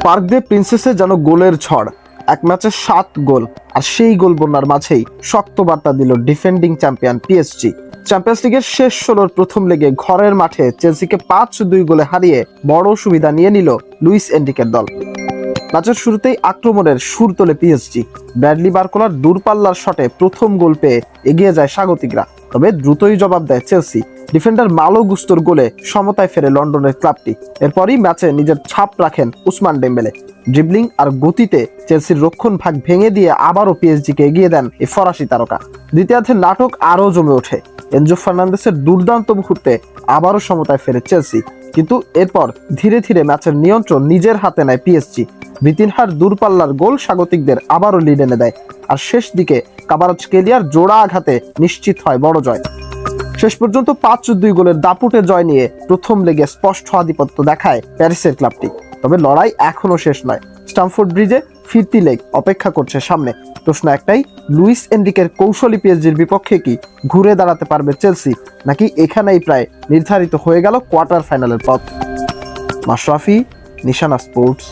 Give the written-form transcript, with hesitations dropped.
Park দে প্রিন্সেসে যেন গোলের ঝড়, এক ম্যাচে 7 গোল, আর সেই গোল বন্যার মাঝেই শক্ত বার্তা দিল ডিফেন্ডিং চ্যাম্পিয়ন পিএসজি। চ্যাম্পিয়ন্স লিগের শেষ 16-র প্রথম লেগে ঘরের মাঠে চেলসিকে 5-2 গোলে হারিয়ে বড় সুবিধা নিয়ে নিল লুইস এনরিকের দল। ম্যাচের শুরুতেই আক্রমণের সুর তোলে পিএসজি। ব্র্যাডলি বারকোলার দূরপাল্লার শটে প্রথম গোল পেয়ে এগিয়ে যায় স্বাগতিকরা, তবে দ্রুতই জবাব দেয় চেলসি। ডিফেন্ডার মালো গুস্তোর গোলে সমতায় ফেরে লন্ডনের ক্লাবটি। এরপরই ম্যাচে নিজের ছাপ রাখেন উসমান ডেম্বেলে। ড্রিবলিং আর গতিতে চেলসির রক্ষণ ভাগ ভেঙে দিয়ে আবারও পিএসজিকে এগিয়ে দেন এই ফরাসি তারকা। দ্বিতীয়ার্ধের নাটক আরও জমে ওঠে। এনজো ফার্নান্দেসের দুর্দান্ত মুহূর্তে আবারও সমতায় ফেরে চেলসি, কিন্তু এরপর ধীরে ধীরে ম্যাচের নিয়ন্ত্রণ নিজের হাতে নেয় পিএসজি। ভিতিনহার দূরপাল্লার গোল স্বাগতিকদের আবারও লিড এনে দেয়, আর শেষ দিকে কাভারাৎসকেলিয়ার জোড়া আঘাতে নিশ্চিত হয় বড় জয়। শেষ পর্যন্ত 5-2 গোলের দাপুটে জয় নিয়ে প্রথম লেগে স্পষ্ট আধিপত্য দেখায় প্যারিসের ক্লাবটি। তবে লড়াই এখনো শেষ নয়। স্টামফোর্ড ব্রিজে ফিরতি লেগ অপেক্ষা করছে সামনে। প্রশ্ন একটাই, লুইস এনরিকের কৌশলী পিএসজির বিপক্ষে কি ঘুরে দাঁড়াতে পারবে চেলসি, নাকি এখানেই প্রায় নির্ধারিত হয়ে গেল কোয়ার্টার ফাইনালের পথ? মাশরাফি, নিশানা স্পোর্টস।